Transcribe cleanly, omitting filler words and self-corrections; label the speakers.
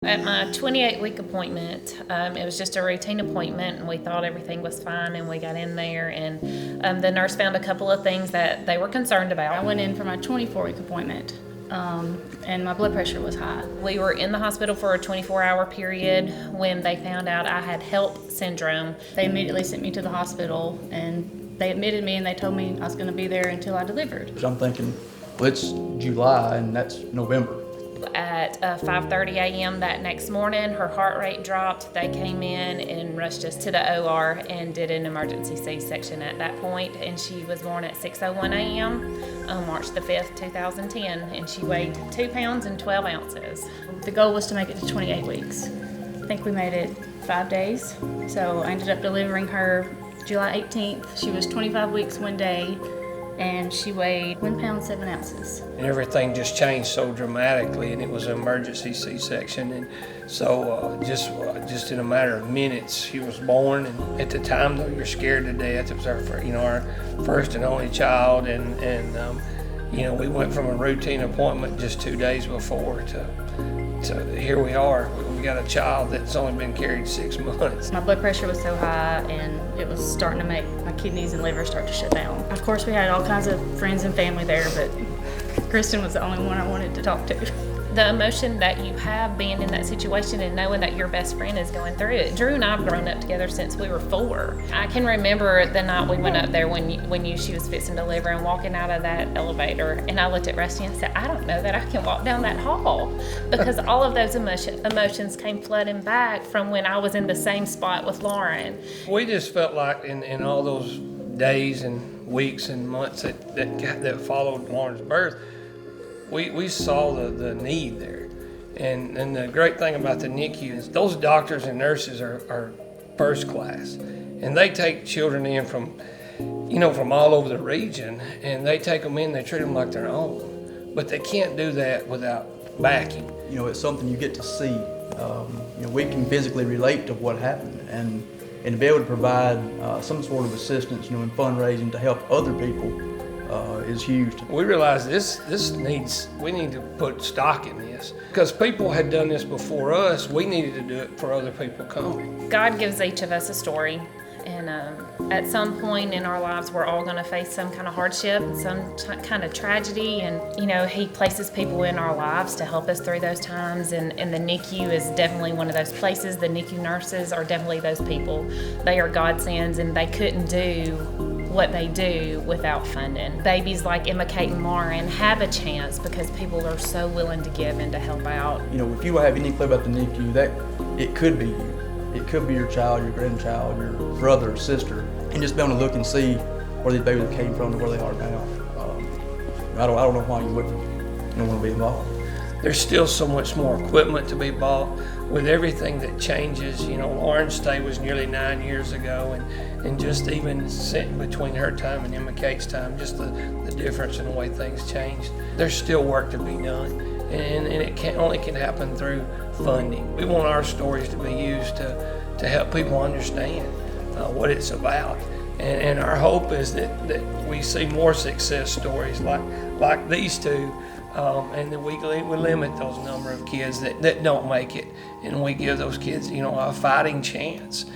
Speaker 1: At my 28-week appointment, it was just a routine appointment, and we thought everything was fine, and we got in there, and the nurse found a couple of things that they were concerned about.
Speaker 2: I went in for my 24-week appointment, and my blood pressure was high.
Speaker 1: We were in the hospital for a 24-hour period when they found out I had HELP syndrome.
Speaker 2: They immediately sent me to the hospital, and they admitted me, and they told me I was going to be there until I delivered.
Speaker 3: I'm thinking, well, it's July, and that's November.
Speaker 1: At 5:30 a.m. that next morning, her heart rate dropped. They came in and rushed us to the OR and did an emergency C-section at that point, and she was born at 6:01 a.m. on March the 5th, 2010, and she weighed 2 pounds and 12 ounces.
Speaker 2: The goal was to make it to 28 weeks. I think we made it 5 days, so I ended up delivering her July 18th. She was 25 weeks one day, and she weighed 1 pound 7 ounces.
Speaker 4: And everything just changed so dramatically, and it was an emergency C-section, and so just in a matter of minutes she was born. And at the time, though, you're scared to death. It was our first and only child, and we went from a routine appointment just 2 days before to here we are. We got a child that's only been carried 6 months.
Speaker 2: My blood pressure was so high, and it was starting to make my kidneys and liver start to shut down. Of course, we had all kinds of friends and family there, but Kristen was the only one I wanted to talk to.
Speaker 1: The emotion that you have being in that situation and knowing that your best friend is going through it. Drew and I have grown up together since we were 4. I can remember the night we went up there when she was fixing to deliver and walking out of that elevator, and I looked at Rusty and said, I don't know that I can walk down that hall, because all of those emotions came flooding back from when I was in the same spot with Lauren.
Speaker 4: We just felt like in all those days and weeks and months that followed Lauren's birth, we saw the need there. And the great thing about the NICU is those doctors and nurses are first class. And they take children in from all over the region, and they take them in, they treat them like their own. But they can't do that without backing.
Speaker 3: It's something you get to see. We can physically relate to what happened, and to be able to provide some sort of assistance, in fundraising to help other people is huge.
Speaker 4: We realized we need to put stock in this, because people had done this before us. We needed to do it for other people coming.
Speaker 1: God gives each of us a story, and at some point in our lives, we're all going to face some kind of hardship and some kind of tragedy, and He places people in our lives to help us through those times, and the NICU is definitely one of those places. The NICU nurses are definitely those people. They are godsends, and they couldn't do what they do without funding. Babies like Emma, Kate, and Lauren have a chance because people are so willing to give and to help out.
Speaker 3: If you have any clue about the NICU, that it could be you. It could be your child, your grandchild, your brother or sister, and just be able to look and see where these babies came from and where they are now. I don't know why you wouldn't want to be involved.
Speaker 4: There's still so much more equipment to be bought with everything that changes. Lauren's stay was nearly 9 years ago, and just even sitting between her time and Emma Kate's time, just the difference in the way things changed. There's still work to be done, and it only can happen through funding. We want our stories to be used to help people understand what it's about. And our hope is that we see more success stories like these two, and that we limit those number of kids that don't make it, and we give those kids, a fighting chance.